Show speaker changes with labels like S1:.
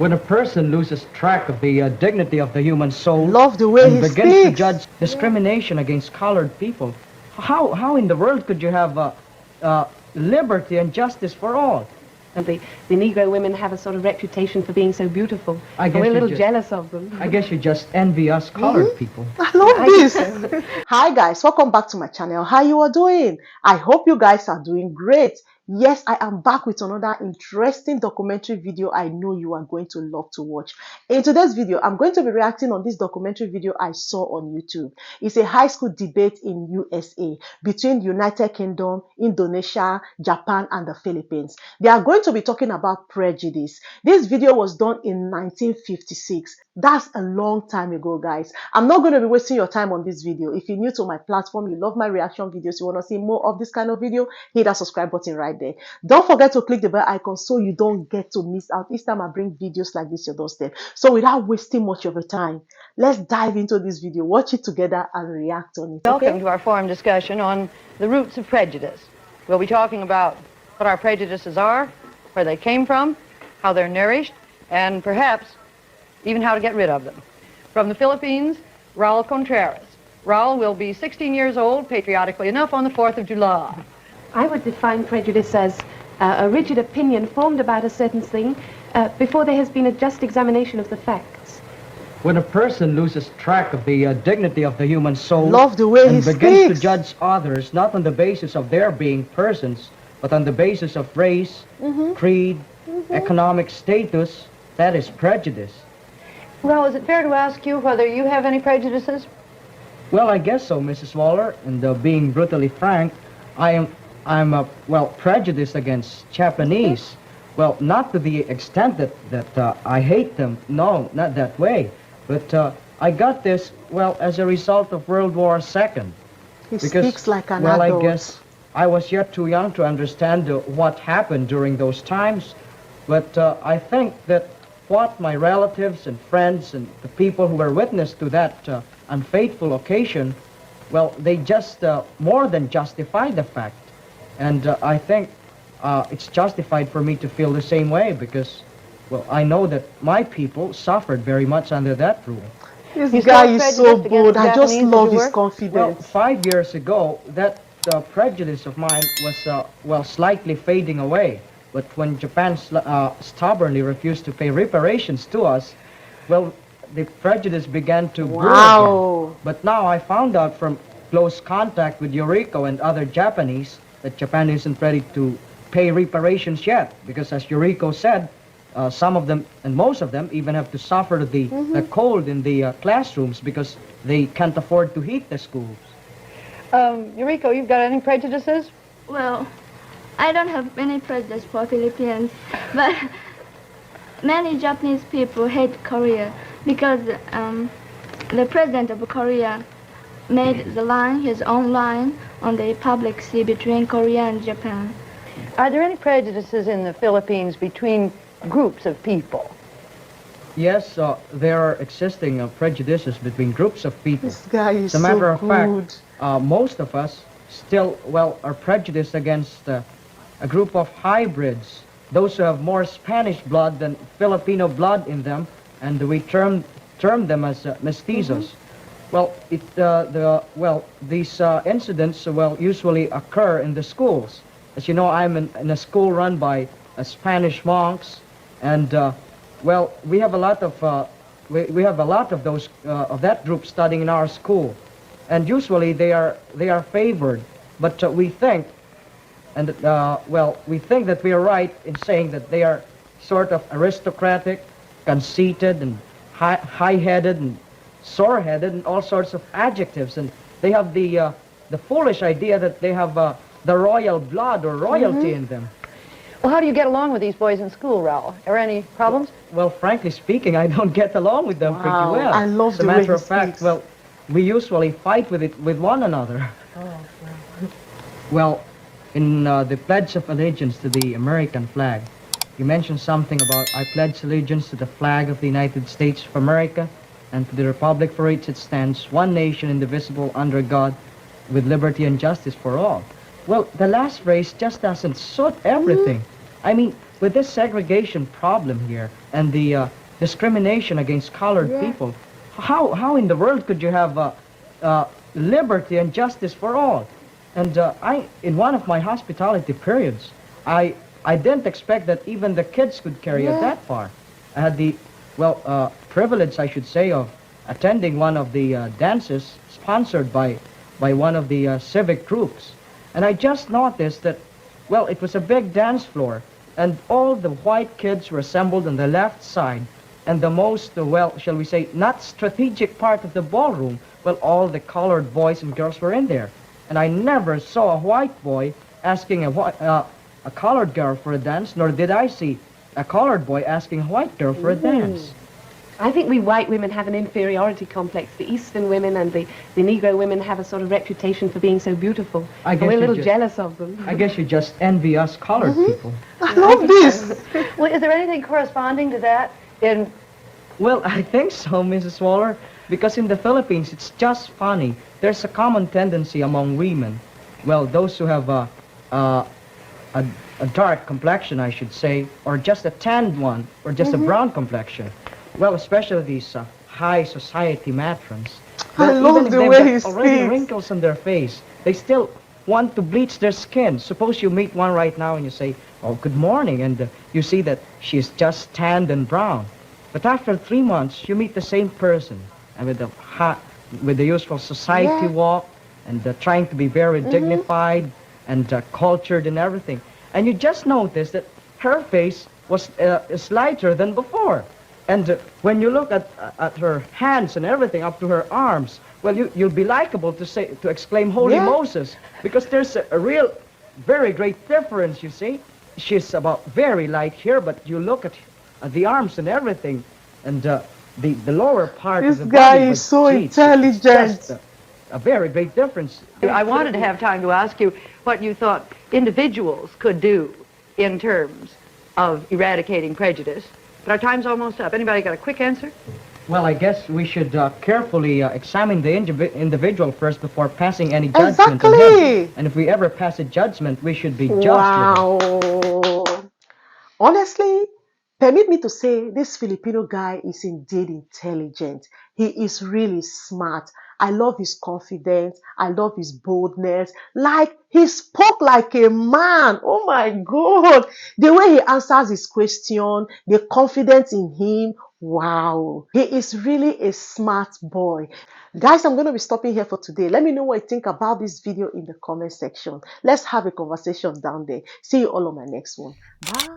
S1: When a person loses track of the dignity of the human soul
S2: Love the way
S1: and
S2: he
S1: begins to
S2: speaks.
S1: judge discrimination against colored people, how in the world could you have liberty and justice for all?
S3: And the Negro women have a sort of reputation for being so beautiful.
S1: I
S3: And
S1: guess
S3: we're a
S1: you
S3: little
S1: just-
S3: jealous of them.
S1: I guess you just envy us colored people.
S2: I love
S3: I
S2: this.
S3: guess
S2: Hi guys, welcome back to my channel. How you are doing? I hope you guys are doing great. Yes, I am back with another interesting documentary video I know you are going to love to watch. In today's video, I'm going to be reacting on this documentary video I saw on YouTube. It's a high school debate in USA between United Kingdom, Indonesia, Japan, and the Philippines. They are going to be talking about prejudice. This video was done in 1956. That's a long time ago, guys. I'm not going to be wasting your time on this video. If you're new to my platform, you love my reaction videos, you want to see more of this kind of video, hit that subscribe button right there. Don't forget to click the bell icon so you don't get to miss out each time I bring videos like this your doorstep. So without wasting much of your time, let's dive into this video, watch it together and react on it.
S4: Welcome
S2: Okay?
S4: to our forum discussion on the roots of prejudice. We'll be talking about what our prejudices are, where they came from, how they're nourished, and perhaps even how to get rid of them. From the Philippines, Raul Contreras. Raul will be 16 years old, patriotically enough, on the 4th of July.
S3: I would define prejudice as a rigid opinion formed about a certain thing before there has been a just examination of the facts.
S1: When a person loses track of the dignity of the human soul
S2: Love the way
S1: and
S2: he
S1: begins to
S2: speaks.
S1: judge others not on the basis of their being persons, but on the basis of race, creed, economic status, that is prejudice.
S4: Raul, is it fair to ask you whether you have any prejudices?
S1: Well, I guess so, Mrs. Waller. And being brutally frank, I'm prejudiced against Japanese. Well, not to the extent that I hate them. No, not that way. But I got this, well, as a result of World War II.
S2: He speaks like an
S1: well,
S2: adult.
S1: I guess I was yet too young to understand what happened during those times. But I think that what my relatives and friends and the people who were witness to that unfaithful occasion, well, they just more than justify the fact. And I think it's justified for me to feel the same way because, well, I know that my people suffered very much under that rule.
S2: This
S4: You
S2: guy
S4: saw
S2: is so
S4: prejudice against
S2: good. I just
S4: Japanese as
S2: love
S4: you
S2: his
S4: were?
S2: confidence.
S1: Well, 5 years ago, that prejudice of mine was, well, slightly fading away. But when Japan stubbornly refused to pay reparations to us, well, the prejudice began to brew again.
S2: Wow.
S1: But now I found out from close contact with Yuriko and other Japanese that Japan isn't ready to pay reparations yet. Because as Yuriko said, some of them, and most of them, even have to suffer the cold in the classrooms because they can't afford to heat the schools.
S4: Yuriko, you've got any prejudices?
S5: Well, I don't have any prejudice for Philippines, but many Japanese people hate Korea because the president of Korea made the line, his own line, on the public sea between Korea and Japan.
S4: Are there any prejudices in the Philippines between groups of people?
S1: Yes, there are existing prejudices between groups of people.
S2: This guy is
S1: As a matter
S2: so
S1: of
S2: good.
S1: fact, most of us still, well, are prejudiced against a group of hybrids, those who have more Spanish blood than Filipino blood in them, and we term them as mestizos. Well, these incidents, well, usually occur in the schools. As you know, I'm in a school run by Spanish monks, and well, we have a lot of those of that group studying in our school, and usually they are favored. But we think, and we think that we are right in saying that they are sort of aristocratic, conceited, and high-headed, and sore-headed, and all sorts of adjectives, and they have the foolish idea that they have the royal blood or royalty in them.
S4: Well, how do you get along with these boys in school, Raul? Are there any problems?
S1: Well, frankly speaking, I don't get along with them pretty
S2: Wow,
S1: well.
S2: I love
S1: As a
S2: the way
S1: matter
S2: he
S1: of fact,
S2: speaks.
S1: well, we usually fight with one another.
S2: Oh,
S1: Well, in the Pledge of Allegiance to the American flag, you mentioned something about I pledge allegiance to the flag of the United States of America and to the republic for which it stands, one nation indivisible under God, with liberty and justice for all. Well, the last phrase just doesn't suit everything. I mean, with this segregation problem here and the discrimination against colored people, how in the world could you have liberty and justice for all? And in one of my hospitality periods, I didn't expect that even the kids could carry it that far. I had the, privilege, I should say, of attending one of the dances sponsored by one of the civic groups. And I just noticed that, well, it was a big dance floor, and all the white kids were assembled on the left side, and the most, shall we say, not strategic part of the ballroom, well, all the colored boys and girls were in there. And I never saw a white boy asking a colored girl for a dance, nor did I see a colored boy asking a white girl for a dance.
S3: I think we white women have an inferiority complex. The Eastern women and the Negro women have a sort of reputation for being so beautiful. And we're a little jealous of them.
S1: I guess you just envy us colored people.
S2: I love this.
S4: Well, is there anything corresponding to that in...
S1: Well, I think so, Mrs. Waller, because in the Philippines, it's just funny. There's a common tendency among women, well, those who have a dark complexion, I should say, or just a tanned one, or just a brown complexion. Well, especially these high society matrons.
S2: I
S1: Well,
S2: love
S1: even if
S2: the
S1: they've
S2: way
S1: got
S2: he
S1: already
S2: speaks.
S1: wrinkles on their face, they still want to bleach their skin. Suppose you meet one right now and you say, "Oh, good morning," and you see that she's just tanned and brown. But after 3 months, you meet the same person, and with the usual society walk, and trying to be very dignified and cultured and everything. And you just notice that her face is lighter than before. And when you look at her hands and everything up to her arms, well, you'll be likable to exclaim, "Holy Moses," because there's a real, very great difference, you see. She's about very light here, but you look at the arms and everything, and the lower part
S2: This
S1: of the
S2: guy
S1: body.
S2: is so intelligent.
S1: Just a very great difference.
S4: I wanted to have time to ask you what you thought individuals could do in terms of eradicating prejudice. But our time's almost up. Anybody got a quick answer?
S1: Well, I guess we should carefully examine the individual first before passing any judgment on him.
S2: Exactly.
S1: And if we ever pass a judgment, we should be just with it.
S2: Wow. Honestly, permit me to say this Filipino guy is indeed intelligent. He is really smart. I love his confidence. I love his boldness. Like, he spoke like a man. Oh my God. The way he answers his question, the confidence in him. Wow. He is really a smart boy. Guys, I'm going to be stopping here for today. Let me know what you think about this video in the comment section. Let's have a conversation down there. See you all on my next one. Bye.